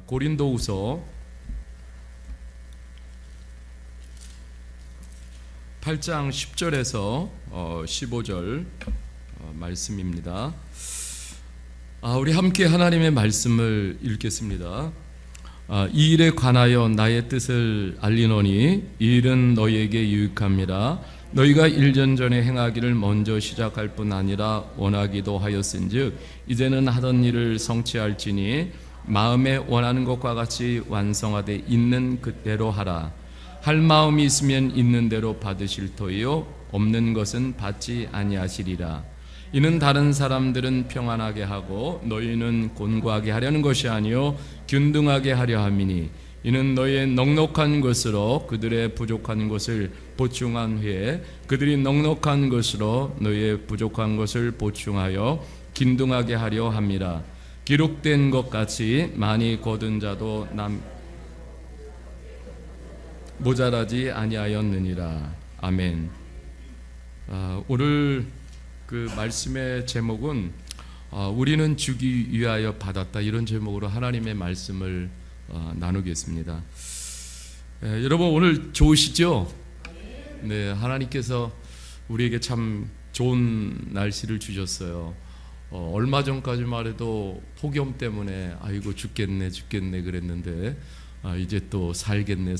고린도후서 8장 10절에서 15절 말씀입니다. 우리 함께 하나님의 말씀을 읽겠습니다. 이 일에 관하여 나의 뜻을 알리노니 이 일은 너희에게 유익함이라. 너희가 일전전에 행하기를 먼저 시작할 뿐 아니라 원하기도 하였은즉 이제는 하던 일을 성취할지니 마음에 원하는 것과 같이 완성하되 있는 그대로 하라. 할 마음이 있으면 있는 대로 받으실 터이요 없는 것은 받지 아니하시리라. 이는 다른 사람들은 평안하게 하고 너희는 곤고하게 하려는 것이 아니요 균등하게 하려 함이니 이는 너희의 넉넉한 것으로 그들의 부족한 것을 보충한 후에 그들이 넉넉한 것으로 너희의 부족한 것을 보충하여 균등하게 하려 함이라. 기록된 것 같이 많이 거둔 자도 모자라지 아니하였느니라. 아멘. 오늘 그 말씀의 제목은 우리는 주기 위하여 받았다, 이런 제목으로 하나님의 말씀을 나누겠습니다. 여러분 오늘 좋으시죠? 네, 하나님께서 우리에게 참 좋은 날씨를 주셨어요. 얼마 전까지만 해도 폭염 때문에 아이고 죽겠네 그랬는데 이제 또 살겠네.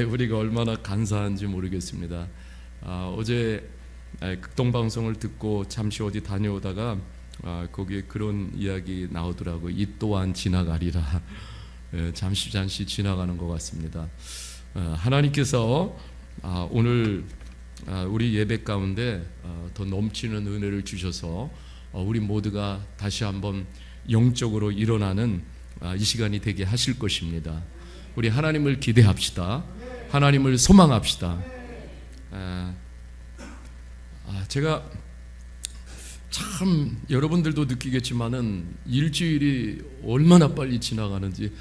우리가 얼마나 감사한지 모르겠습니다. 어제 극동방송을 듣고 잠시 어디 다녀오다가 거기에 그런 이야기 나오더라고요. 이 또한 지나가리라. 잠시 지나가는 것 같습니다. 하나님께서 오늘 우리 예배 가운데 더 넘치는 은혜를 주셔서 우리 모두가 다시 한번 영적으로 일어나는 이 시간이 되게 하실 것입니다. 우리 하나님을 기대합시다. 하나님을 소망합시다. 제가 참 여러분들도 느끼겠지만은 일주일이 얼마나 빨리 지나가는지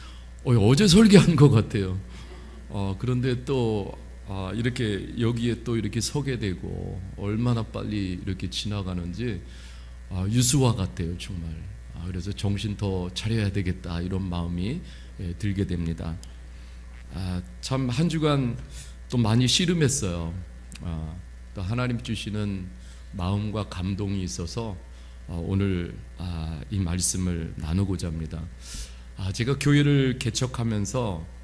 어제 설계한 것 같아요. 그런데 또 이렇게 여기에 또 이렇게 서게 되고 얼마나 빨리 이렇게 지나가는지 유수와 같아요, 정말. 그래서 정신 더 차려야 되겠다, 이런 마음이 들게 됩니다. 참 한 주간 또 많이 씨름했어요. 또 하나님 주시는 마음과 감동이 있어서 오늘 이 말씀을 나누고자 합니다. 제가 교회를 개척하면서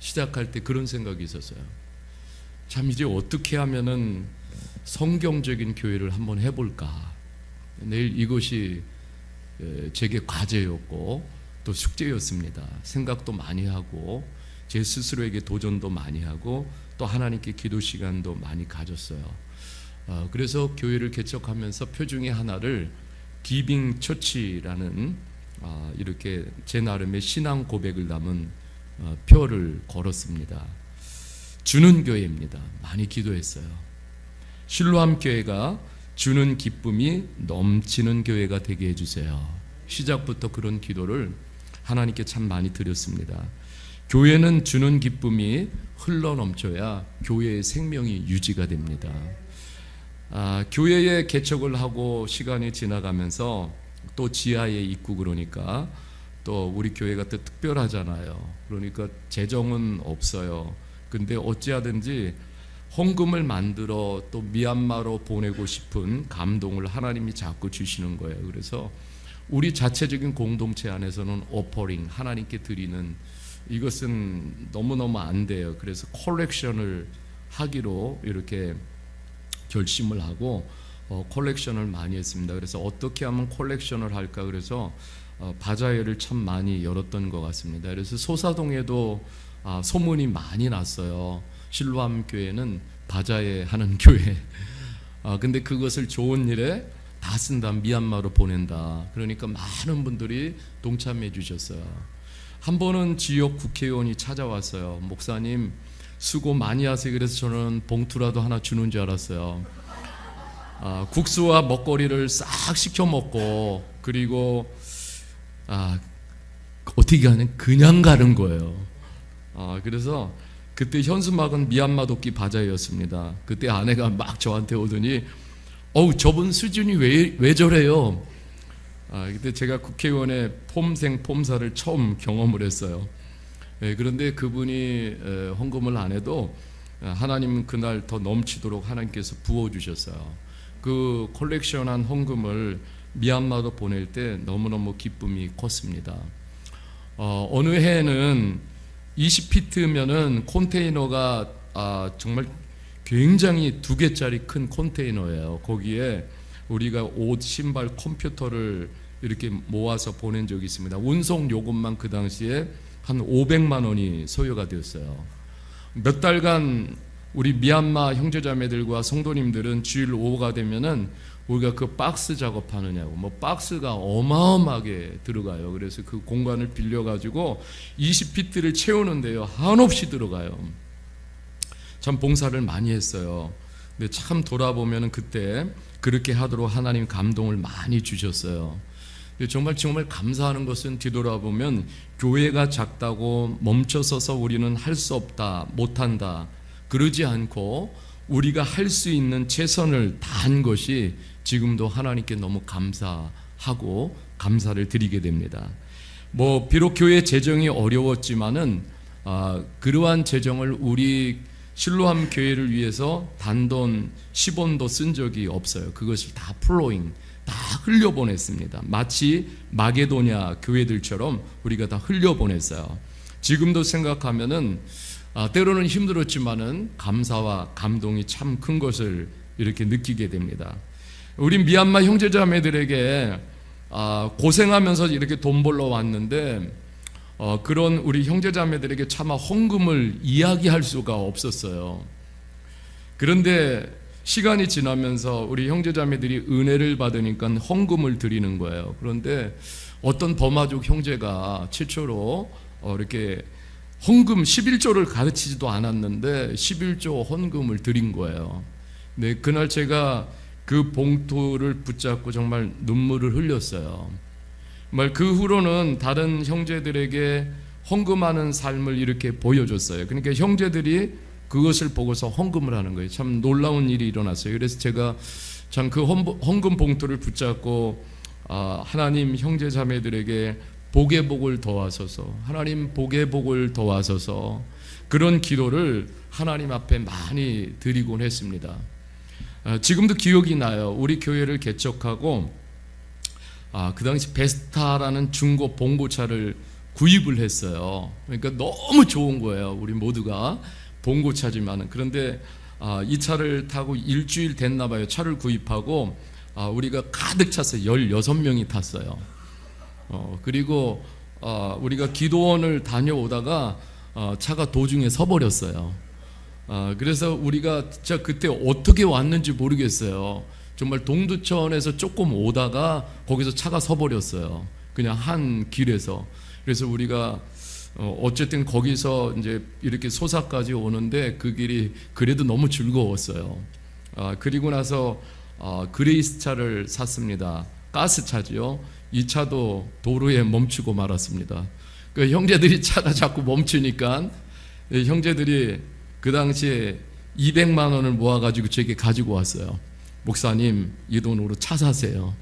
시작할 때 그런 생각이 있었어요. 참 이제 어떻게 하면은 성경적인 교회를 한번 해볼까. 내일 이것이 제게 과제였고 또 숙제였습니다. 생각도 많이 하고 제 스스로에게 도전도 많이 하고 또 하나님께 기도 시간도 많이 가졌어요. 그래서 교회를 개척하면서 표 중에 하나를 기빙 처치라는 이렇게 제 나름의 신앙 고백을 담은 표를 걸었습니다. 주는 교회입니다. 많이 기도했어요. 실로암 교회가 주는 기쁨이 넘치는 교회가 되게 해주세요. 시작부터 그런 기도를 하나님께 참 많이 드렸습니다. 교회는 주는 기쁨이 흘러넘쳐야 교회의 생명이 유지가 됩니다. 교회에 개척을 하고 시간이 지나가면서 또 지하에 있고 그러니까 또 우리 교회가 또 특별하잖아요. 그러니까 재정은 없어요. 근데 어찌하든지 헌금을 만들어 또 미얀마로 보내고 싶은 감동을 하나님이 자꾸 주시는 거예요. 그래서 우리 자체적인 공동체 안에서는 오퍼링, 하나님께 드리는 이것은 너무너무 안 돼요. 그래서 컬렉션을 하기로 이렇게 결심을 하고 컬렉션을 많이 했습니다. 그래서 어떻게 하면 컬렉션을 할까, 그래서 바자회를 참 많이 열었던 것 같습니다. 그래서 소사동에도 소문이 많이 났어요. 실로암 교회는 바자회 하는 교회. 근데 그것을 좋은 일에 다 쓴다, 미얀마로 보낸다. 그러니까 많은 분들이 동참해 주셨어요. 한 번은 지역 국회의원이 찾아왔어요. 목사님 수고 많이 하세요. 그래서 저는 봉투라도 하나 주는 줄 알았어요. 국수와 먹거리를 싹 시켜 먹고 그리고 어떻게 하는 그냥 가는 거예요. 그래서 그때 현수막은 미얀마 도끼 바자회였습니다. 그때 아내가 막 저한테 오더니 저분 수준이 왜 저래요? 그때 제가 국회의원의 폼생 폼사를 처음 경험을 했어요. 그런데 그분이 헌금을 안 해도 하나님 그날 더 넘치도록 하나님께서 부어주셨어요. 그 컬렉션한 헌금을 미얀마로 보낼 때 너무너무 기쁨이 컸습니다. 어느 해에는 20피트면은 컨테이너가 정말 굉장히 2개짜리 큰 컨테이너예요. 거기에 우리가 옷, 신발, 컴퓨터를 이렇게 모아서 보낸 적이 있습니다. 운송 요금만 그 당시에 한 500만 원이 소요가 되었어요. 몇 달간 우리 미얀마 형제자매들과 성도님들은 주일 오후가 되면은 우리가 그 박스 작업하느냐고 박스가 어마어마하게 들어가요. 그래서 그 공간을 빌려가지고 20피트를 채우는데요, 한없이 들어가요. 참 봉사를 많이 했어요. 근데 참 돌아보면은 그때 그렇게 하도록 하나님 감동을 많이 주셨어요. 정말 감사하는 것은 뒤돌아보면 교회가 작다고 멈춰서서 우리는 할 수 없다, 못한다 그러지 않고 우리가 할 수 있는 최선을 다한 것이 지금도 하나님께 너무 감사하고 감사를 드리게 됩니다. 비록 교회 재정이 어려웠지만은 그러한 재정을 우리 실로암 교회를 위해서 단돈 10원도 쓴 적이 없어요. 그것을 다 플로잉, 다 흘려보냈습니다. 마치 마게도냐 교회들처럼 우리가 다 흘려보냈어요. 지금도 생각하면은 때로는 힘들었지만은 감사와 감동이 참 큰 것을 이렇게 느끼게 됩니다. 우리 미얀마 형제자매들에게 고생하면서 이렇게 돈 벌러 왔는데 그런 우리 형제자매들에게 차마 헌금을 이야기할 수가 없었어요. 그런데 시간이 지나면서 우리 형제자매들이 은혜를 받으니까 헌금을 드리는 거예요. 그런데 어떤 버마족 형제가 최초로 이렇게 헌금 11조를 가르치지도 않았는데 11조 헌금을 드린 거예요. 네, 그날 제가 그 봉투를 붙잡고 정말 눈물을 흘렸어요. 정말 그 후로는 다른 형제들에게 헌금하는 삶을 이렇게 보여줬어요. 그러니까 형제들이 그것을 보고서 헌금을 하는 거예요. 참 놀라운 일이 일어났어요. 그래서 제가 참 그 헌금 봉투를 붙잡고 하나님 형제자매들에게 복의 복을 더하소서, 하나님 복의 복을 더하소서, 그런 기도를 하나님 앞에 많이 드리곤 했습니다. 지금도 기억이 나요. 우리 교회를 개척하고 그 당시 베스타라는 중고 봉고차를 구입을 했어요. 그러니까 너무 좋은 거예요. 우리 모두가 봉고차지만은. 그런데 이 차를 타고 일주일 됐나 봐요. 차를 구입하고 우리가 가득 차서 16명이 탔어요. 그리고 우리가 기도원을 다녀오다가 차가 도중에 서버렸어요. 그래서 우리가 진짜 그때 어떻게 왔는지 모르겠어요. 정말 동두천에서 조금 오다가 거기서 차가 서버렸어요. 그냥 한 길에서. 그래서 우리가 어쨌든 거기서 이제 이렇게 소사까지 오는데 그 길이 그래도 너무 즐거웠어요. 그리고 나서 그레이스 차를 샀습니다. 가스 차지요. 이 차도 도로에 멈추고 말았습니다. 그 형제들이 차가 자꾸 멈추니까 형제들이 그 당시에 200만 원을 모아가지고 제게 가지고 왔어요. 목사님, 이 돈으로 차 사세요.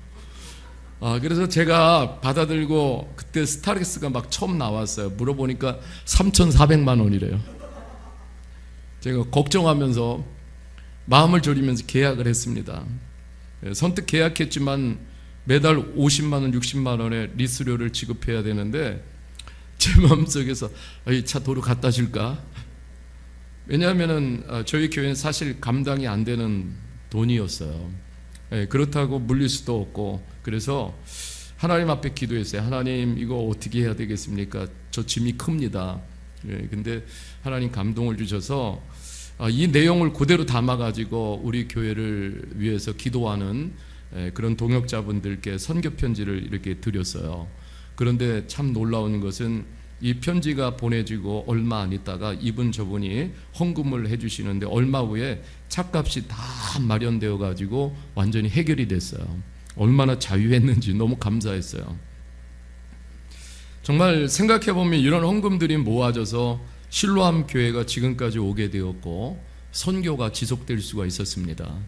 그래서 제가 받아들고 그때 스타렉스가 막 처음 나왔어요. 물어보니까 3,400만 원이래요. 제가 걱정하면서 마음을 졸이면서 계약을 했습니다. 선뜻 계약했지만 매달 50만 원, 60만 원의 리스료를 지급해야 되는데 제 마음속에서 이 차 도로 갖다 줄까? 왜냐하면은 저희 교회는 사실 감당이 안 되는 돈이었어요. 그렇다고 물릴 수도 없고, 그래서 하나님 앞에 기도했어요. 하나님, 이거 어떻게 해야 되겠습니까? 저 짐이 큽니다. 근데 하나님 감동을 주셔서 이 내용을 그대로 담아가지고 우리 교회를 위해서 기도하는 그런 동역자분들께 선교 편지를 이렇게 드렸어요. 그런데 참 놀라운 것은 이 편지가 보내지고 얼마 안 있다가 이분 저분이 헌금을 해주시는데 얼마 후에 차값이 다 마련되어 가지고 완전히 해결이 됐어요. 얼마나 자유했는지 너무 감사했어요. 정말 생각해보면 이런 헌금들이 모아져서 실로암 교회가 지금까지 오게 되었고 선교가 지속될 수가 있었습니다.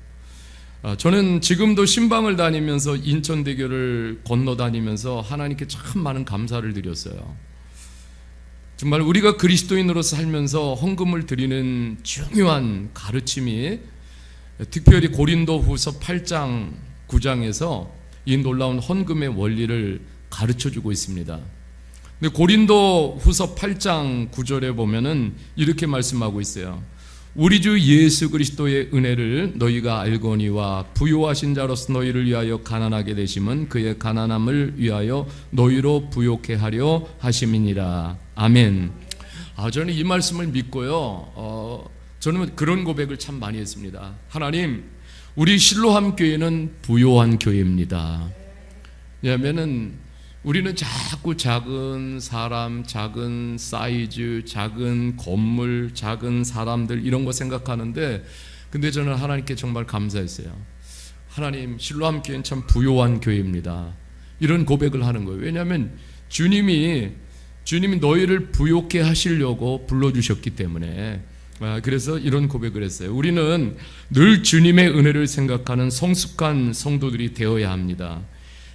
저는 지금도 신방을 다니면서 인천대교를 건너 다니면서 하나님께 참 많은 감사를 드렸어요. 정말 우리가 그리스도인으로 살면서 헌금을 드리는 중요한 가르침이 특별히 고린도후서 8장 9장에서 이 놀라운 헌금의 원리를 가르쳐주고 있습니다. 근데 고린도후서 8장 9절에 보면은 이렇게 말씀하고 있어요. 우리 주 예수 그리스도의 은혜를 너희가 알거니와 부요하신 자로서 너희를 위하여 가난하게 되심은 그의 가난함을 위하여 너희로 부요케 하려 하심이니라. 아멘. 저는 이 말씀을 믿고요. 저는 그런 고백을 참 많이 했습니다. 하나님, 우리 실로암 교회는 부요한 교회입니다. 왜냐하면은 우리는 자꾸 작은 사람, 작은 사이즈, 작은 건물, 작은 사람들 이런 거 생각하는데, 근데 저는 하나님께 정말 감사했어요. 하나님, 실로암 교회는 참 부요한 교회입니다. 이런 고백을 하는 거예요. 왜냐하면 주님이 너희를 부요케 하시려고 불러주셨기 때문에. 그래서 이런 고백을 했어요. 우리는 늘 주님의 은혜를 생각하는 성숙한 성도들이 되어야 합니다.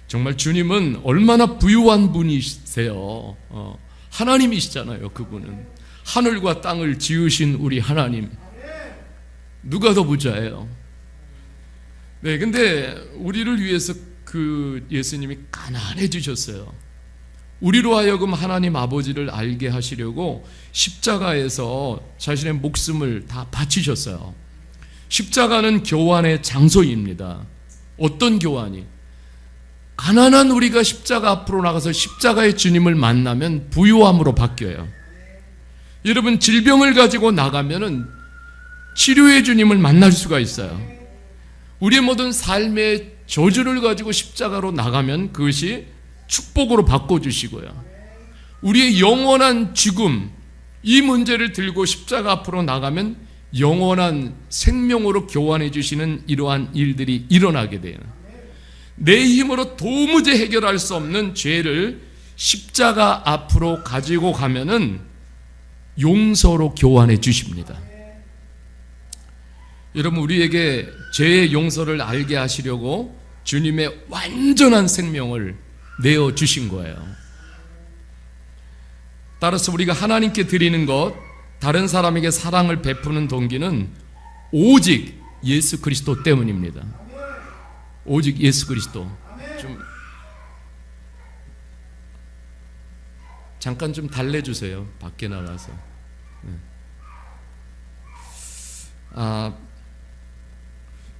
정말 주님은 얼마나 부유한 분이세요. 하나님이시잖아요. 그분은 하늘과 땅을 지으신 우리 하나님. 누가 더 부자예요? 네, 근데 우리를 위해서 그 예수님이 가난해지셨어요. 우리로 하여금 하나님 아버지를 알게 하시려고 십자가에서 자신의 목숨을 다 바치셨어요. 십자가는 교환의 장소입니다. 어떤 교환이? 가난한 우리가 십자가 앞으로 나가서 십자가의 주님을 만나면 부유함으로 바뀌어요. 여러분, 질병을 가지고 나가면은 치료의 주님을 만날 수가 있어요. 우리의 모든 삶의 저주를 가지고 십자가로 나가면 그것이 축복으로 바꿔주시고요. 우리의 영원한 죽음, 이 문제를 들고 십자가 앞으로 나가면 영원한 생명으로 교환해 주시는 이러한 일들이 일어나게 돼요. 내 힘으로 도무지 해결할 수 없는 죄를 십자가 앞으로 가지고 가면은 용서로 교환해 주십니다. 여러분, 우리에게 죄의 용서를 알게 하시려고 주님의 완전한 생명을 내어 주신 거예요. 따라서 우리가 하나님께 드리는 것, 다른 사람에게 사랑을 베푸는 동기는 오직 예수 그리스도 때문입니다. 오직 예수 그리스도. 잠깐 좀 달래주세요. 밖에 나가서.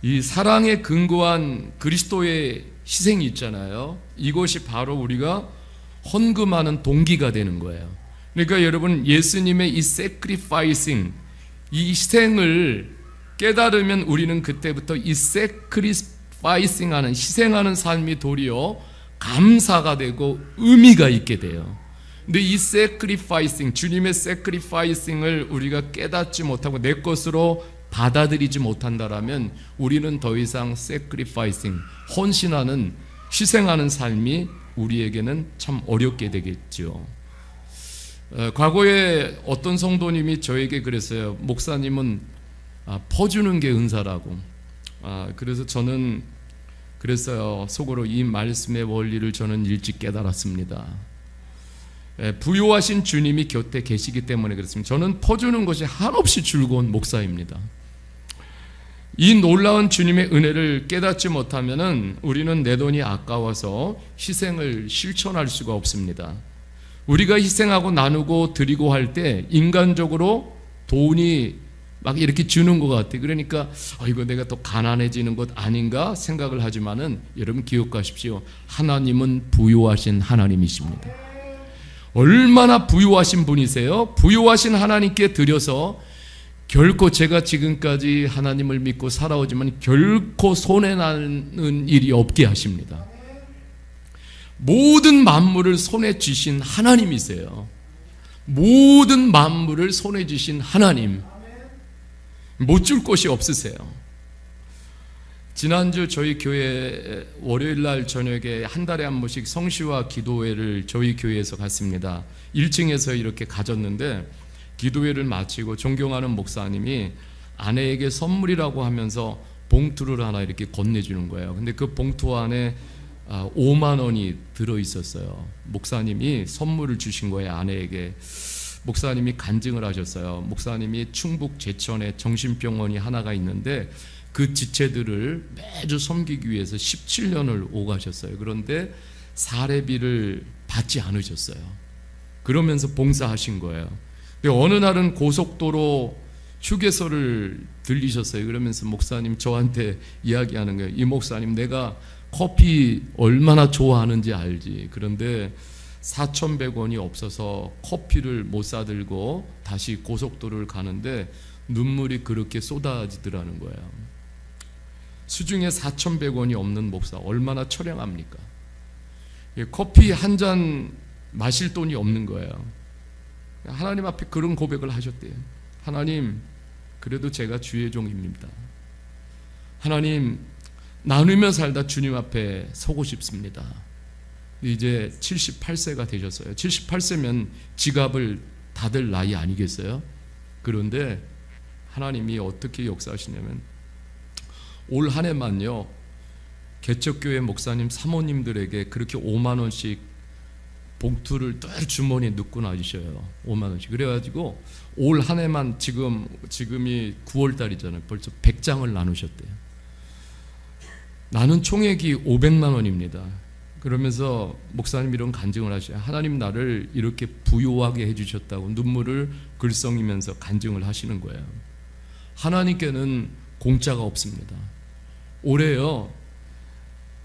이 사랑에 근거한 그리스도의 희생이 있잖아요. 이것이 바로 우리가 헌금하는 동기가 되는 거예요. 그러니까 여러분, 예수님의 이 sacrificing, 이 희생을 깨달으면 우리는 그때부터 이 sacrificing 하는, 희생하는 삶이 도리어 감사가 되고 의미가 있게 돼요. 근데 이 sacrificing, 주님의 sacrificing을 우리가 깨닫지 못하고 내 것으로 받아들이지 못한다라면 우리는 더 이상 sacrificing, 헌신하는, 희생하는 삶이 우리에게는 참 어렵게 되겠죠. 과거에 어떤 성도님이 저에게 그랬어요. 목사님은 퍼주는 게 은사라고. 그래서 저는 그랬어요. 속으로 이 말씀의 원리를 저는 일찍 깨달았습니다. 부요하신 주님이 곁에 계시기 때문에 그렇습니다. 저는 퍼주는 것이 한없이 즐거운 목사입니다. 이 놀라운 주님의 은혜를 깨닫지 못하면은 우리는 내 돈이 아까워서 희생을 실천할 수가 없습니다. 우리가 희생하고 나누고 드리고 할 때 인간적으로 돈이 막 이렇게 주는 것 같아. 그러니까 이거 내가 또 가난해지는 것 아닌가 생각을 하지만은 여러분 기억하십시오. 하나님은 부요하신 하나님이십니다. 얼마나 부요하신 분이세요? 부요하신 하나님께 드려서 결코 제가 지금까지 하나님을 믿고 살아오지만 결코 손해나는 일이 없게 하십니다. 모든 만물을 손에 쥐신 하나님이세요. 모든 만물을 손에 쥐신 하나님, 못 줄 곳이 없으세요. 지난주 저희 교회 월요일날 저녁에 한 달에 한 번씩 성시와 기도회를 저희 교회에서 갔습니다. 1층에서 이렇게 가졌는데 기도회를 마치고 존경하는 목사님이 아내에게 선물이라고 하면서 봉투를 하나 이렇게 건네주는 거예요. 근데 그 봉투 안에 5만 원이 들어있었어요. 목사님이 선물을 주신 거예요, 아내에게. 목사님이 간증을 하셨어요. 목사님이 충북 제천에 정신병원이 하나가 있는데 그 지체들을 매주 섬기기 위해서 17년을 오가셨어요. 그런데 사례비를 받지 않으셨어요. 그러면서 봉사하신 거예요. 어느 날은 고속도로 휴게소를 들리셨어요. 그러면서 목사님 저한테 이야기하는 거예요. 이 목사님, 내가 커피 얼마나 좋아하는지 알지. 그런데 4,100원이 없어서 커피를 못 사들고 다시 고속도로를 가는데 눈물이 그렇게 쏟아지더라는 거예요. 수중에 4,100원이 없는 목사 얼마나 처량합니까? 커피 한 잔 마실 돈이 없는 거예요. 하나님 앞에 그런 고백을 하셨대요. 하나님, 그래도 제가 주의 종입니다. 하나님, 나누며 살다 주님 앞에 서고 싶습니다. 이제 78세가 되셨어요. 78세면 지갑을 닫을 나이 아니겠어요? 그런데 하나님이 어떻게 역사하시냐면 올 한 해만요, 개척교회 목사님 사모님들에게 그렇게 5만 원씩 봉투를 늘 주머니에 넣고 나주셔요. 5만 원씩. 그래가지고 올 한 해만 지금이 9월 달이잖아요. 벌써 100장을 나누셨대요. 나는 총액이 500만 원입니다. 그러면서 목사님 이런 간증을 하셔요. 하나님 나를 이렇게 부유하게 해주셨다고 눈물을 글썽이면서 간증을 하시는 거예요. 하나님께는 공짜가 없습니다. 올해요,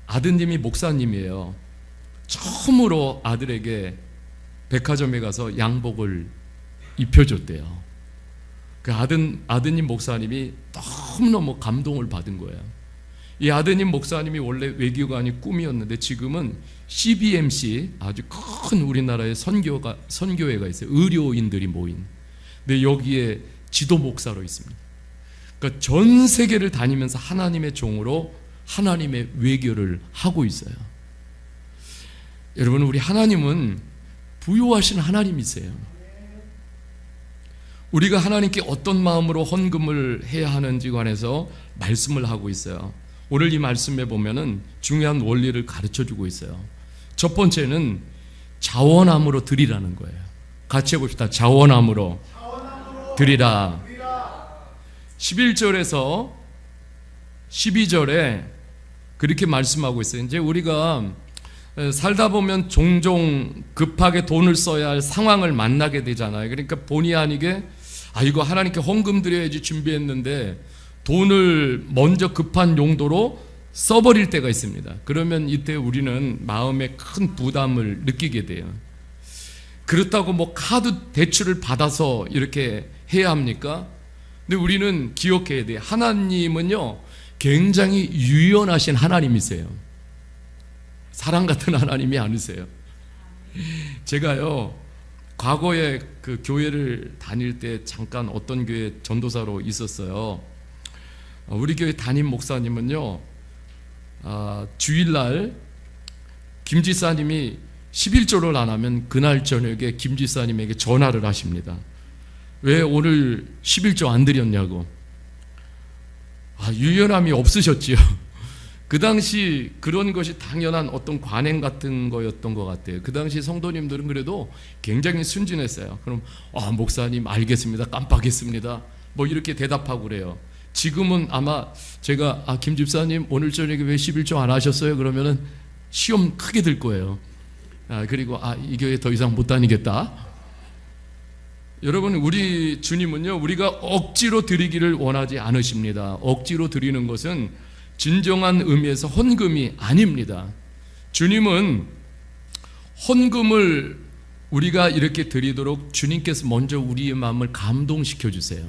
아드님이 목사님이에요. 처음으로 아들에게 백화점에 가서 양복을 입혀줬대요. 그 아드님 목사님이 너무너무 감동을 받은 거예요. 이 아드님 목사님이 원래 외교관이 꿈이었는데 지금은 CBMC, 아주 큰 우리나라의 선교회가 있어요. 의료인들이 모인. 근데 여기에 지도 목사로 있습니다. 그러니까 전 세계를 다니면서 하나님의 종으로 하나님의 외교를 하고 있어요. 여러분, 우리 하나님은 부유하신 하나님이세요. 우리가 하나님께 어떤 마음으로 헌금을 해야 하는지 관해서 말씀을 하고 있어요. 오늘 이 말씀에 보면은 중요한 원리를 가르쳐주고 있어요. 첫 번째는 자원함으로 드리라는 거예요. 같이 해봅시다. 자원함으로 드리라. 11절에서 12절에 그렇게 말씀하고 있어요. 이제 우리가 살다 보면 종종 급하게 돈을 써야 할 상황을 만나게 되잖아요. 그러니까 본의 아니게 이거 하나님께 헌금 드려야지 준비했는데 돈을 먼저 급한 용도로 써버릴 때가 있습니다. 그러면 이때 우리는 마음에 큰 부담을 느끼게 돼요. 그렇다고 뭐 카드 대출을 받아서 이렇게 해야 합니까? 근데 우리는 기억해야 돼요. 하나님은요, 굉장히 유연하신 하나님이세요. 사랑 같은 하나님이 아니세요. 제가요, 과거에 그 교회를 다닐 때 잠깐 어떤 교회 전도사로 있었어요. 우리 교회 담임 목사님은요, 주일날 김지사님이 11조를 안 하면 그날 저녁에 김지사님에게 전화를 하십니다. 왜 오늘 11조 안 드렸냐고. 유연함이 없으셨지요. 그 당시 그런 것이 당연한 어떤 관행 같은 거였던 것 같아요. 그 당시 성도님들은 그래도 굉장히 순진했어요. 그럼 목사님 알겠습니다, 깜빡했습니다, 뭐 이렇게 대답하고 그래요. 지금은 아마 제가 김 집사님 오늘 저녁에 왜 11조 안 하셨어요? 그러면은 시험 크게 들 거예요. 그리고 이 교회 더 이상 못 다니겠다. 여러분, 우리 주님은요, 우리가 억지로 드리기를 원하지 않으십니다. 억지로 드리는 것은 진정한 의미에서 헌금이 아닙니다. 주님은 헌금을 우리가 이렇게 드리도록 주님께서 먼저 우리의 마음을 감동시켜 주세요.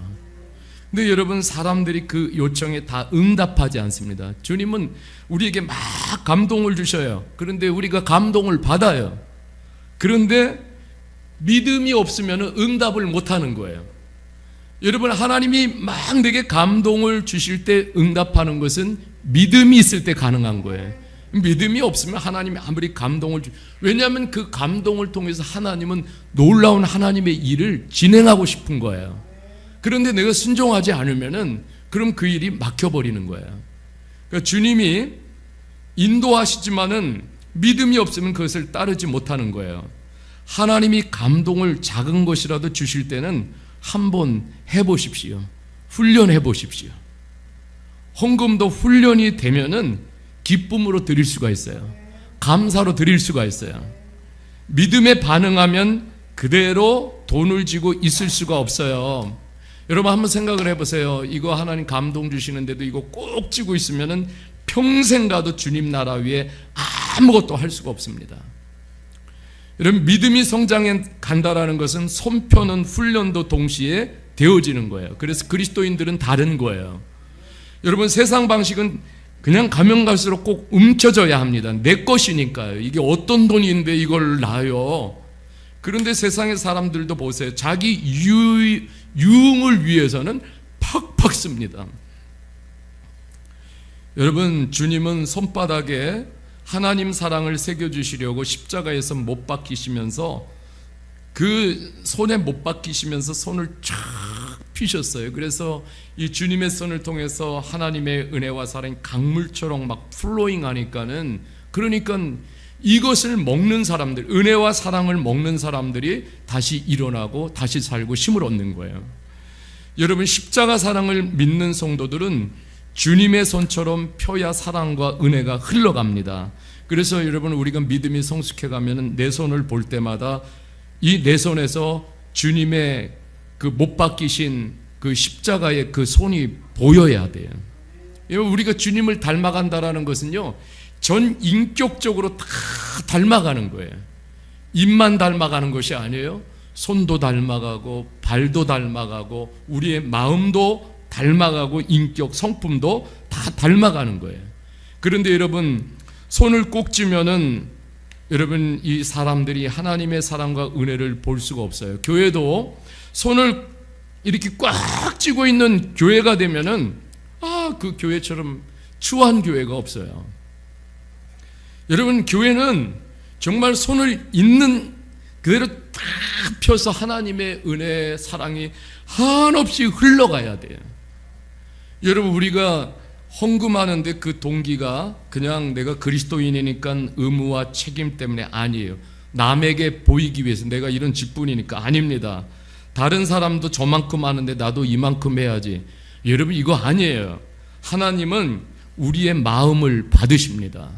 근데 여러분, 사람들이 그 요청에 다 응답하지 않습니다. 주님은 우리에게 막 감동을 주셔요. 그런데 우리가 감동을 받아요. 그런데 믿음이 없으면 응답을 못하는 거예요. 여러분, 하나님이 막 내게 감동을 주실 때 응답하는 것은 믿음이 있을 때 가능한 거예요. 믿음이 없으면 하나님이 아무리 감동을 왜냐하면 그 감동을 통해서 하나님은 놀라운 하나님의 일을 진행하고 싶은 거예요. 그런데 내가 순종하지 않으면은 그럼 그 일이 막혀버리는 거예요. 그러니까 주님이 인도하시지만은 믿음이 없으면 그것을 따르지 못하는 거예요. 하나님이 감동을 작은 것이라도 주실 때는 한번 해보십시오. 훈련해 보십시오. 헌금도 훈련이 되면은 기쁨으로 드릴 수가 있어요. 감사로 드릴 수가 있어요. 믿음에 반응하면 그대로 돈을 쥐고 있을 수가 없어요. 여러분 한번 생각을 해보세요. 이거 하나님 감동 주시는데도 이거 꼭 쥐고 있으면은 평생 가도 주님 나라 위에 아무것도 할 수가 없습니다. 여러분 믿음이 성장해 간다라는 것은 손 펴는 훈련도 동시에 되어지는 거예요. 그래서 그리스도인들은 다른 거예요. 여러분 세상 방식은 그냥 가면 갈수록 꼭 움켜져야 합니다. 내 것이니까요. 이게 어떤 돈인데 이걸 놔요. 그런데 세상의 사람들도 보세요. 자기 유흥을 위해서는 팍팍 씁니다. 여러분 주님은 손바닥에 하나님 사랑을 새겨주시려고 십자가에서 못 박히시면서 그 손에 못 박히시면서 손을 쫙 피셨어요. 그래서 이 주님의 손을 통해서 하나님의 은혜와 사랑이 강물처럼 막 플로잉 하니까는, 그러니까 이것을 먹는 사람들, 은혜와 사랑을 먹는 사람들이 다시 일어나고 다시 살고 힘을 얻는 거예요. 여러분 십자가 사랑을 믿는 성도들은 주님의 손처럼 펴야 사랑과 은혜가 흘러갑니다. 그래서 여러분 우리가 믿음이 성숙해 가면 내 손을 볼 때마다 이 내 손에서 주님의 그 못 박히신 그 십자가의 그 손이 보여야 돼요. 우리가 주님을 닮아간다라는 것은요, 전 인격적으로 다 닮아가는 거예요. 입만 닮아가는 것이 아니에요. 손도 닮아가고 발도 닮아가고 우리의 마음도 닮아가고 인격, 성품도 다 닮아가는 거예요. 그런데 여러분 손을 꼭 쥐면은 여러분 이 사람들이 하나님의 사랑과 은혜를 볼 수가 없어요. 교회도 손을 이렇게 꽉 쥐고 있는 교회가 되면은 그 교회처럼 추한 교회가 없어요. 여러분 교회는 정말 손을 있는 그대로 다 펴서 하나님의 은혜, 사랑이 한없이 흘러가야 돼요. 여러분 우리가 헌금하는데 그 동기가 그냥 내가 그리스도인이니까 의무와 책임 때문에 아니에요. 남에게 보이기 위해서 내가 이런 직분이니까 아닙니다. 다른 사람도 저만큼 하는데 나도 이만큼 해야지. 여러분 이거 아니에요. 하나님은 우리의 마음을 받으십니다.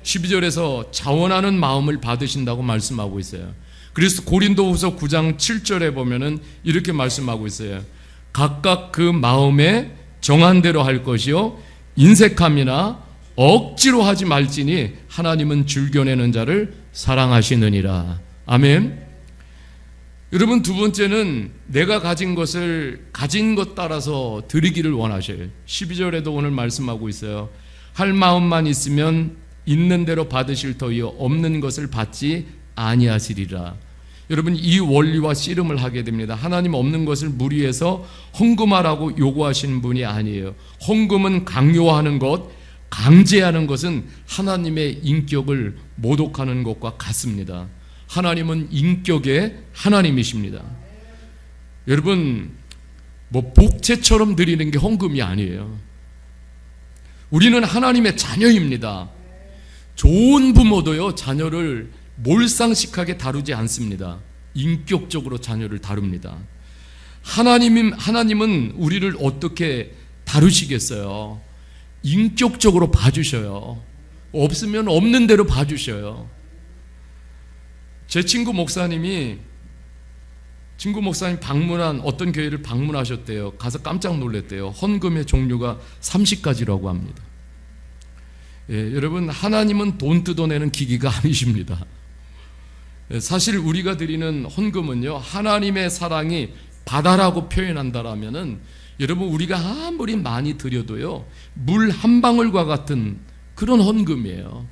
12절에서 자원하는 마음을 받으신다고 말씀하고 있어요. 그래서 고린도후서 9장 7절에 보면은 이렇게 말씀하고 있어요. 각각 그 마음에 정한 대로 할 것이요 인색함이나 억지로 하지 말지니 하나님은 즐겨내는 자를 사랑하시느니라. 아멘. 여러분 두 번째는 내가 가진 것을 가진 것 따라서 드리기를 원하셔요. 12절에도 오늘 말씀하고 있어요. 할 마음만 있으면 있는 대로 받으실 터이요 없는 것을 받지 아니하시리라. 여러분 이 원리와 씨름을 하게 됩니다. 하나님 없는 것을 무리해서 헌금하라고 요구하시는 분이 아니에요. 헌금은 강요하는 것, 강제하는 것은 하나님의 인격을 모독하는 것과 같습니다. 하나님은 인격의 하나님이십니다. 여러분 복채처럼 드리는 게 헌금이 아니에요. 우리는 하나님의 자녀입니다. 좋은 부모도요 자녀를 몰상식하게 다루지 않습니다. 인격적으로 자녀를 다룹니다. 하나님은 우리를 어떻게 다루시겠어요? 인격적으로 봐주셔요. 없으면 없는 대로 봐주셔요. 제 친구 목사님 방문한 어떤 교회를 방문하셨대요. 가서 깜짝 놀랐대요. 헌금의 종류가 30가지라고 합니다. 여러분 하나님은 돈 뜯어내는 기기가 아니십니다. 사실 우리가 드리는 헌금은요 하나님의 사랑이 바다라고 표현한다라면은 여러분 우리가 아무리 많이 드려도요 물 한 방울과 같은 그런 헌금이에요.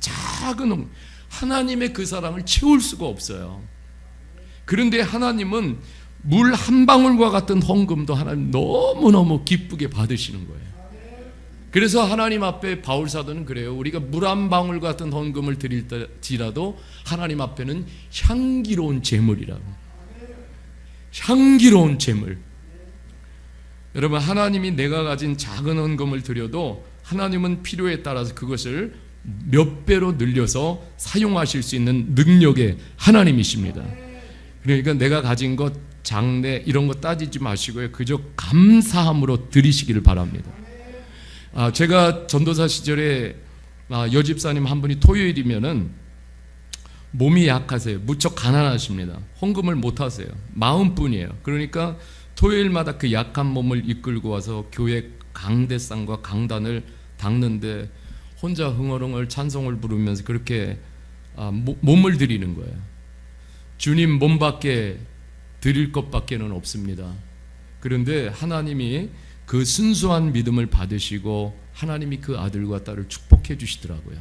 작은 하나님의 그 사랑을 채울 수가 없어요. 그런데 하나님은 물 한 방울과 같은 헌금도 하나님 너무너무 기쁘게 받으시는 거예요. 그래서 하나님 앞에 바울 사도는 그래요. 우리가 물 한 방울 같은 헌금을 드릴지라도 하나님 앞에는 향기로운 제물이라고. 향기로운 제물. 여러분 하나님이 내가 가진 작은 헌금을 드려도 하나님은 필요에 따라서 그것을 몇 배로 늘려서 사용하실 수 있는 능력의 하나님이십니다. 그러니까 내가 가진 것, 장래 이런 거 따지지 마시고요, 그저 감사함으로 드리시기를 바랍니다. 제가 전도사 시절에 여집사님 한 분이 토요일이면은 몸이 약하세요. 무척 가난하십니다. 헌금을 못 하세요. 마음뿐이에요. 그러니까 토요일마다 그 약한 몸을 이끌고 와서 교회 강대상과 강단을 닦는데 혼자 흥얼흥얼 찬송을 부르면서 그렇게 몸을 드리는 거예요. 주님 몸밖에 드릴 것밖에는 없습니다. 그런데 하나님이 그 순수한 믿음을 받으시고 하나님이 그 아들과 딸을 축복해 주시더라고요.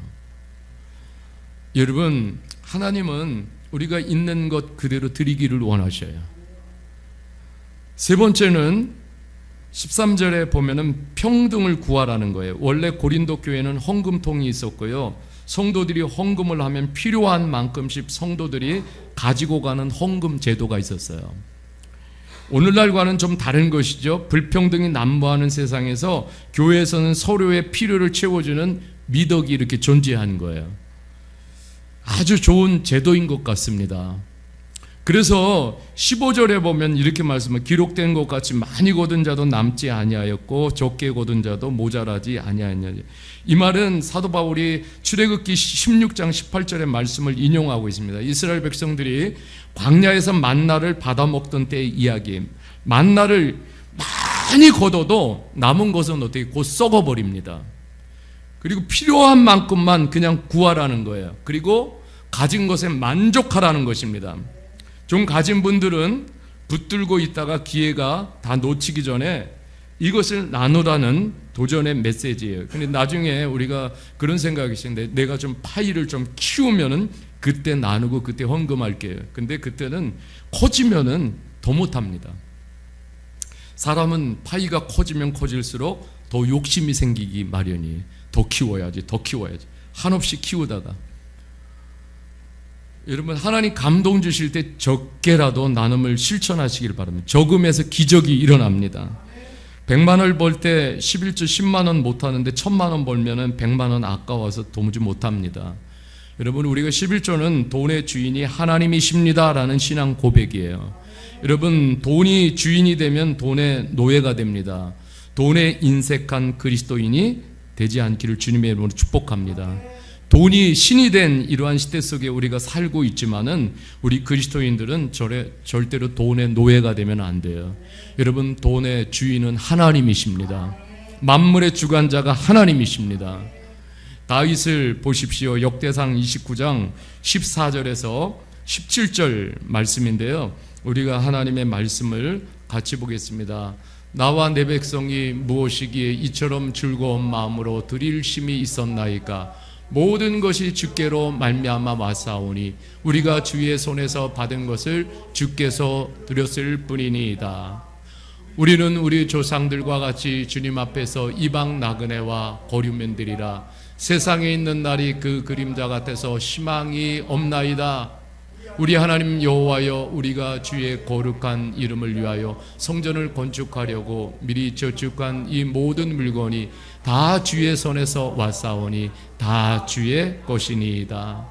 여러분, 하나님은 우리가 있는 것 그대로 드리기를 원하셔요. 세 번째는 13절에 보면은 평등을 구하라는 거예요. 원래 고린도 교회는 헌금통이 있었고요, 성도들이 헌금을 하면 필요한 만큼씩 성도들이 가지고 가는 헌금 제도가 있었어요. 오늘날과는 좀 다른 것이죠. 불평등이 난무하는 세상에서 교회에서는 서로의 필요를 채워주는 미덕이 이렇게 존재한 거예요. 아주 좋은 제도인 것 같습니다. 그래서 15절에 보면 이렇게 말씀을, 기록된 것 같이 많이 거둔 자도 남지 아니하였고 적게 거둔 자도 모자라지 아니하였냐. 이 말은 사도 바울이 출애굽기 16장 18절의 말씀을 인용하고 있습니다. 이스라엘 백성들이 광야에서 만나를 받아 먹던 때의 이야기. 만나를 많이 거둬도 남은 것은 어떻게 곧 썩어버립니다. 그리고 필요한 만큼만 그냥 구하라는 거예요. 그리고 가진 것에 만족하라는 것입니다. 좀 가진 분들은 붙들고 있다가 기회가 다 놓치기 전에 이것을 나누라는 도전의 메시지예요. 근데 나중에 우리가 그런 생각이 있는데, 내가 좀 파이를 좀 키우면은 그때 나누고 그때 헌금할게요. 근데 그때는 커지면은 더 못합니다. 사람은 파이가 커지면 커질수록 더 욕심이 생기기 마련이에요. 더 키워야지, 더 키워야지. 한없이 키우다가. 여러분, 하나님 감동 주실 때 적게라도 나눔을 실천하시길 바랍니다. 적음에서 기적이 일어납니다. 100만 원을 벌 때 11조 10만 원 못하는데 1000만 원 벌면은 100만 원 아까워서 도무지 못합니다. 여러분, 우리가 11조는 돈의 주인이 하나님이십니다 라는 신앙 고백이에요. 여러분, 돈이 주인이 되면 돈의 노예가 됩니다. 돈에 인색한 그리스도인이 되지 않기를 주님의 이름으로 축복합니다. 돈이 신이 된 이러한 시대 속에 우리가 살고 있지만은 우리 그리스도인들은 절대로 돈의 노예가 되면 안 돼요. 여러분, 돈의 주인은 하나님이십니다. 만물의 주관자가 하나님이십니다. 다윗을 보십시오. 역대상 29장 14절에서 17절 말씀인데요, 우리가 하나님의 말씀을 같이 보겠습니다. 나와 내 백성이 무엇이기에 이처럼 즐거운 마음으로 드릴 심이 있었나이까. 모든 것이 주께로 말미암아 왔사오니 우리가 주의 손에서 받은 것을 주께서 드렸을 뿐이니이다. 우리는 우리 조상들과 같이 주님 앞에서 이방 나그네와 거류민들이라. 세상에 있는 날이 그 그림자 같아서 희망이 없나이다. 우리 하나님 여호와여, 우리가 주의 거룩한 이름을 위하여 성전을 건축하려고 미리 저축한 이 모든 물건이 다 주의 손에서 왔사오니 다 주의 것이니이다.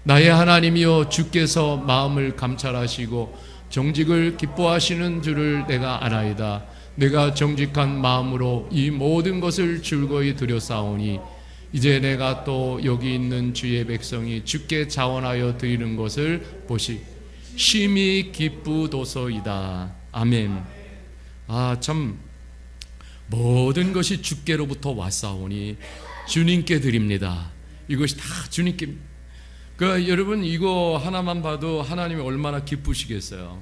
나의 하나님이여, 주께서 마음을 감찰하시고 정직을 기뻐하시는 줄을 내가 아나이다. 내가 정직한 마음으로 이 모든 것을 즐거이 드렸사오니 이제 내가 또 여기 있는 주의 백성이 주께 자원하여 드리는 것을 보시 심히 기쁘도소이다. 아멘. 참, 모든 것이 주께로부터 왔사오니 주님께 드립니다. 이것이 다 주님께. 그러니까 여러분, 이거 하나만 봐도 하나님이 얼마나 기쁘시겠어요.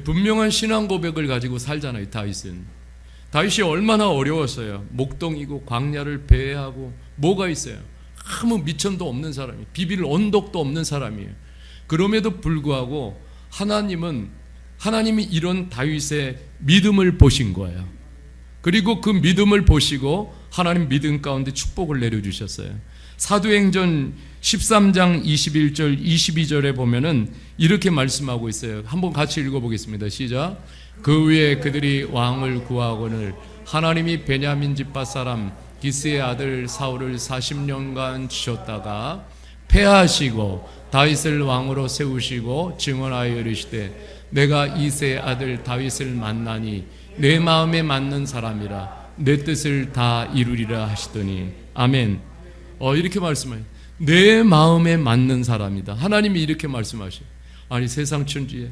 분명한 신앙 고백을 가지고 살잖아요. 다윗이 얼마나 어려웠어요. 목동이고 광야를 배회하고 뭐가 있어요. 아무 미천도 없는 사람이에요. 비빌 언덕도 없는 사람이에요. 그럼에도 불구하고 하나님이 이런 다윗의 믿음을 보신 거예요. 그리고 그 믿음을 보시고 하나님 믿음 가운데 축복을 내려주셨어요. 사도행전 13장 21절 22절에 보면은 이렇게 말씀하고 있어요. 한번 같이 읽어보겠습니다. 시작. 그 후에 그들이 왕을 구하거늘 하나님이 베냐민 집파 사람 기스의 아들 사울을 40년간 치셨다가 패하시고 다윗을 왕으로 세우시고 증언하여 이르시되 내가 이새의 아들 다윗을 만나니 내 마음에 맞는 사람이라 내 뜻을 다 이루리라 하시더니 아멘. 이렇게 말씀해요. 내 마음에 맞는 사람이다. 하나님이 이렇게 말씀하셔요. 아니 세상 천지에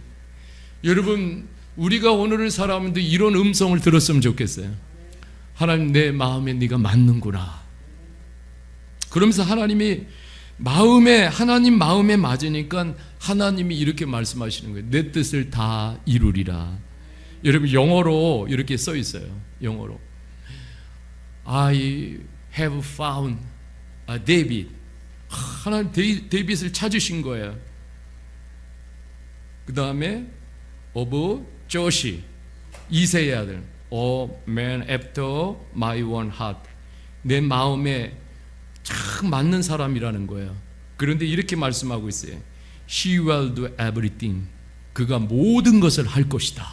여러분 우리가 오늘을 살아가는데 이런 음성을 들었으면 좋겠어요. 하나님 내 마음에 네가 맞는구나. 그러면서 하나님 마음에 맞으니까 하나님이 이렇게 말씀하시는 거예요. 내 뜻을 다 이루리라. 여러분 영어로 이렇게 써 있어요. 영어로 I have found a David. 하나님 데이빗을 찾으신 거예요. 그 다음에 of Joshi, 이새의 아들, a man after my own heart. 내 마음에 참 맞는 사람이라는 거예요. 그런데 이렇게 말씀하고 있어요. She will do everything. 그가 모든 것을 할 것이다.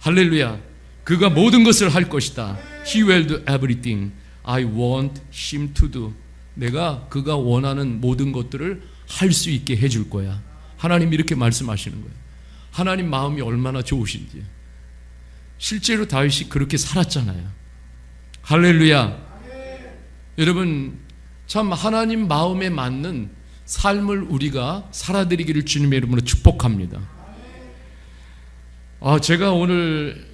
할렐루야. 그가 모든 것을 할 것이다. He will do everything I want him to do. 내가 그가 원하는 모든 것들을 할 수 있게 해줄 거야. 하나님 이렇게 말씀하시는 거예요. 하나님 마음이 얼마나 좋으신지. 실제로 다윗이 그렇게 살았잖아요. 할렐루야. 여러분 참 하나님 마음에 맞는 삶을 우리가 살아드리기를 주님의 이름으로 축복합니다. 제가 오늘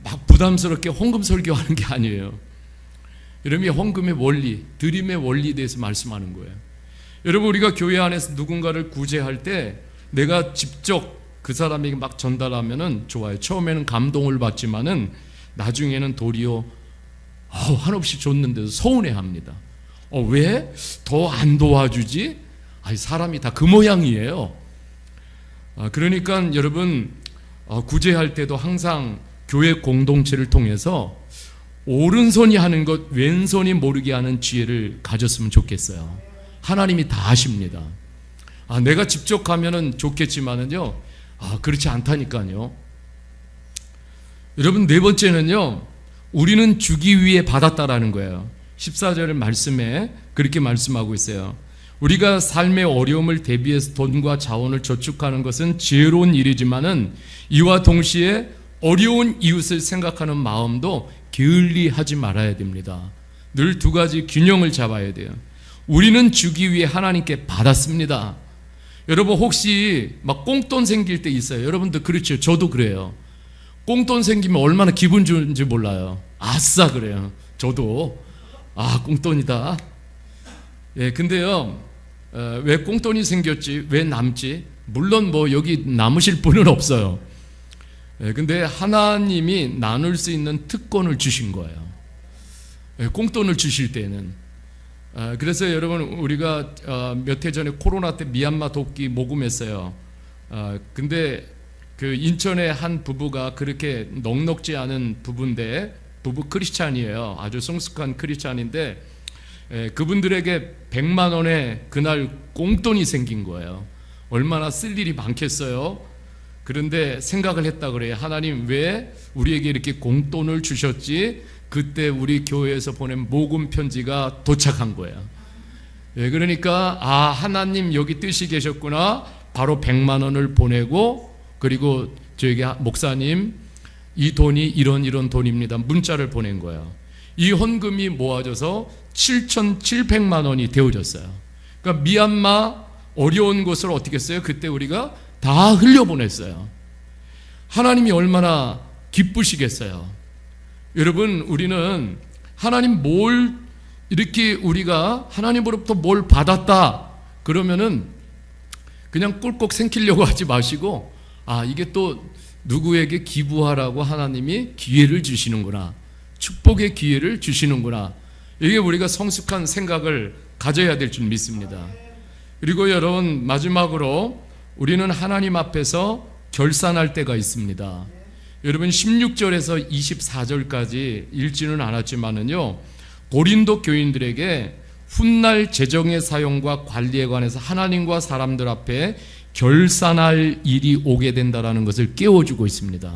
막 부담스럽게 헌금 설교하는 게 아니에요. 여러분이 헌금의 원리, 드림의 원리에 대해서 말씀하는 거예요. 여러분 우리가 교회 안에서 누군가를 구제할 때 내가 직접 그 사람에게 막 전달하면은 좋아요. 처음에는 감동을 받지만은 나중에는 도리어 한없이 줬는데도 서운해합니다. 왜? 더 안 도와주지? 사람이 다 그 모양이에요. 그러니까 여러분 구제할 때도 항상 교회 공동체를 통해서 오른손이 하는 것 왼손이 모르게 하는 지혜를 가졌으면 좋겠어요. 하나님이 다 아십니다. 내가 직접 가면은 좋겠지만은요, 그렇지 않다니까요. 여러분 네 번째는요, 우리는 주기 위해 받았다라는 거예요. 14절 말씀에 그렇게 말씀하고 있어요. 우리가 삶의 어려움을 대비해서 돈과 자원을 저축하는 것은 지혜로운 일이지만은 이와 동시에 어려운 이웃을 생각하는 마음도 게을리하지 말아야 됩니다. 늘 두 가지 균형을 잡아야 돼요. 우리는 주기 위해 하나님께 받았습니다. 여러분 혹시 막 꽁돈 생길 때 있어요? 여러분들 그렇죠? 저도 그래요. 꽁돈 생기면 얼마나 기분 좋은지 몰라요. 아싸 그래요. 저도 꽁돈이다. 근데요 왜 꽁돈이 생겼지? 왜 남지? 물론 여기 남으실 분은 없어요. 근데 하나님이 나눌 수 있는 특권을 주신 거예요. 꽁돈을 주실 때는. 그래서 여러분 우리가 몇 해 전에 코로나 때 미얀마 돕기 모금했어요. 근데 그 인천의 한 부부가 그렇게 넉넉지 않은 부부인데, 부부 크리스찬이에요. 아주 성숙한 크리스찬인데 그분들에게 100만 원의 그날 꽁돈이 생긴 거예요. 얼마나 쓸 일이 많겠어요. 그런데 생각을 했다 그래요. 하나님 왜 우리에게 이렇게 공돈을 주셨지? 그때 우리 교회에서 보낸 모금 편지가 도착한 거예요. 그러니까 하나님 여기 뜻이 계셨구나. 바로 100만 원을 보내고, 그리고 저에게 목사님 이 돈이 이런 돈입니다. 문자를 보낸 거예요. 이 헌금이 모아져서 7,700만 원이 되어졌어요. 그러니까 미얀마 어려운 곳을 어떻게 했어요? 그때 우리가 다 흘려보냈어요. 하나님이 얼마나 기쁘시겠어요. 여러분 우리는 하나님 이렇게 우리가 하나님으로부터 뭘 받았다 그러면은 그냥 꿀꺽 생기려고 하지 마시고 이게 또 누구에게 기부하라고 하나님이 기회를 주시는구나, 축복의 기회를 주시는구나, 이게 우리가 성숙한 생각을 가져야 될 줄 믿습니다. 그리고 여러분 마지막으로 우리는 하나님 앞에서 결산할 때가 있습니다. 여러분 16절에서 24절까지 읽지는 않았지만은요, 고린도 교인들에게 훗날 재정의 사용과 관리에 관해서 하나님과 사람들 앞에 결산할 일이 오게 된다라는 것을 깨워주고 있습니다.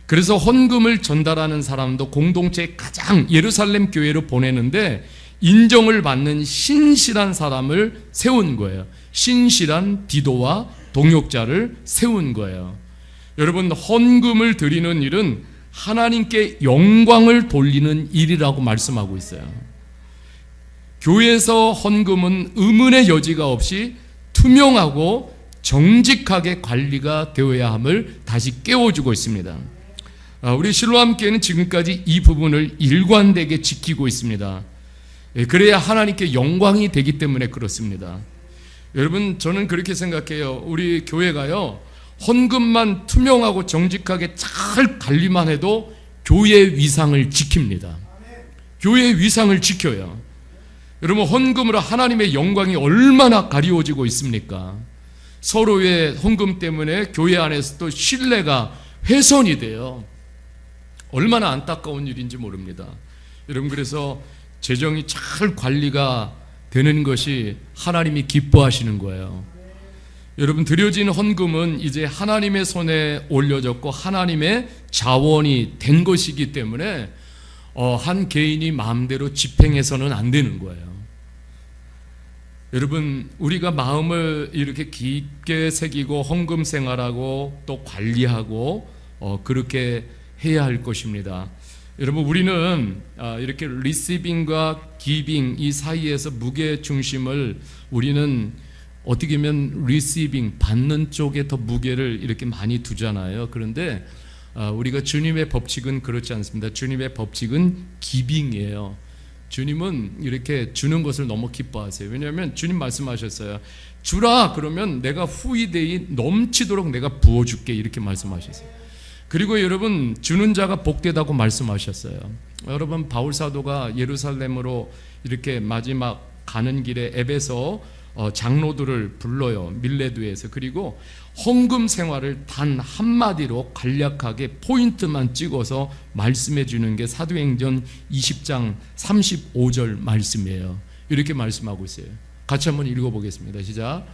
그래서 헌금을 전달하는 사람도 공동체의 가장 예루살렘 교회로 보내는데 인정을 받는 신실한 사람을 세운 거예요. 신실한 디도와 동역자를 세운 거예요. 여러분, 헌금을 드리는 일은 하나님께 영광을 돌리는 일이라고 말씀하고 있어요. 교회에서 헌금은 의문의 여지가 없이 투명하고 정직하게 관리가 되어야 함을 다시 깨워주고 있습니다. 우리 실로암교회는 지금까지 이 부분을 일관되게 지키고 있습니다. 그래야 하나님께 영광이 되기 때문에 그렇습니다. 여러분, 저는 그렇게 생각해요. 우리 교회가요, 헌금만 투명하고 정직하게 잘 관리만 해도 교회의 위상을 지킵니다. 교회의 위상을 지켜요. 여러분, 헌금으로 하나님의 영광이 얼마나 가리워지고 있습니까? 서로의 헌금 때문에 교회 안에서 또 신뢰가 훼손이 돼요. 얼마나 안타까운 일인지 모릅니다. 여러분, 그래서 재정이 잘 관리가 되는 것이 하나님이 기뻐하시는 거예요. 여러분, 드려진 헌금은 이제 하나님의 손에 올려졌고 하나님의 자원이 된 것이기 때문에 한 개인이 마음대로 집행해서는 안 되는 거예요. 여러분, 우리가 마음을 이렇게 깊게 새기고 헌금 생활하고 또 관리하고 그렇게 해야 할 것입니다. 여러분, 우리는 이렇게 리시빙과 기빙 이 사이에서 무게 중심을 우리는 어떻게 보면 리시빙 받는 쪽에 더 무게를 이렇게 많이 두잖아요. 그런데 우리가 주님의 법칙은 그렇지 않습니다. 주님의 법칙은 기빙이에요. 주님은 이렇게 주는 것을 너무 기뻐하세요. 왜냐하면 주님 말씀하셨어요. 주라, 그러면 내가 후히되이 넘치도록 내가 부어줄게, 이렇게 말씀하셨어요. 그리고 여러분, 주는 자가 복되다고 말씀하셨어요. 여러분, 바울 사도가 예루살렘으로 이렇게 마지막 가는 길에 에베소 장로들을 불러요. 밀레드에서. 그리고 헌금 생활을 단 한마디로 간략하게 포인트만 찍어서 말씀해 주는 게 사도행전 20장 35절 말씀이에요. 이렇게 말씀하고 있어요. 같이 한번 읽어보겠습니다. 시작.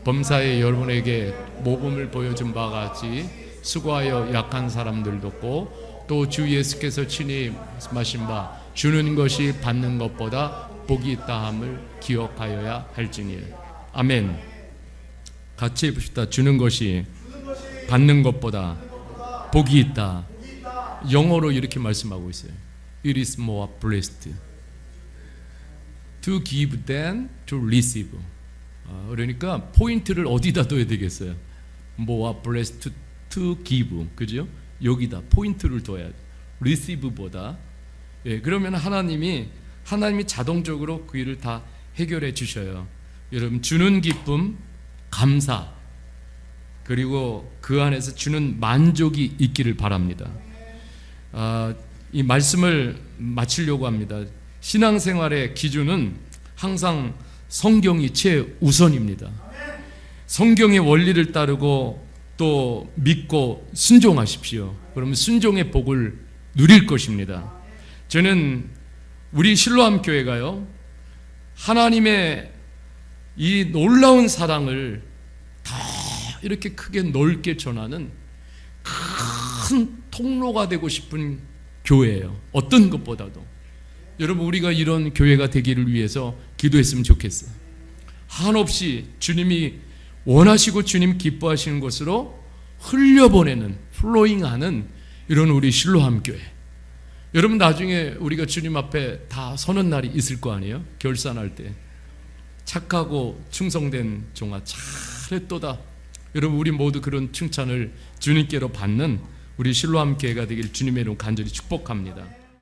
범사에 여러분에게 모범을 보여준 바와 같이 수고하여 약한 사람들 돕고 또 주 예수께서 친히 말씀하신 바 주는 것이 받는 것보다 복이 있다함을 기억하여야 할지니. 아멘. 같이 해봅시다. 주는 것이 받는 것보다 복이 있다. 영어로 이렇게 말씀하고 있어요. It is more blessed to give than to receive. 그러니까 포인트를 어디다 둬야 되겠어요? more blessed to give, 그죠? 여기다 포인트를 둬야 돼. receive보다. 그러면 하나님이 자동적으로 그 일을 다 해결해 주셔요. 여러분, 주는 기쁨, 감사, 그리고 그 안에서 주는 만족이 있기를 바랍니다. 이 말씀을 마치려고 합니다. 신앙생활의 기준은 항상 성경이 최우선입니다. 성경의 원리를 따르고 또 믿고 순종하십시오. 그러면 순종의 복을 누릴 것입니다. 저는 우리 실로암 교회가요, 하나님의 이 놀라운 사랑을 더 이렇게 크게 넓게 전하는 큰 통로가 되고 싶은 교회예요. 어떤 것보다도. 여러분, 우리가 이런 교회가 되기를 위해서 기도했으면 좋겠어요. 한없이 주님이 원하시고 주님 기뻐하시는 것으로 흘려보내는, 플로잉하는 이런 우리 실로암 교회. 여러분, 나중에 우리가 주님 앞에 다 서는 날이 있을 거 아니에요? 결산할 때 착하고 충성된 종아 잘했도다. 여러분, 우리 모두 그런 칭찬을 주님께로 받는 우리 실로암 교회가 되길 주님의 이름 간절히 축복합니다.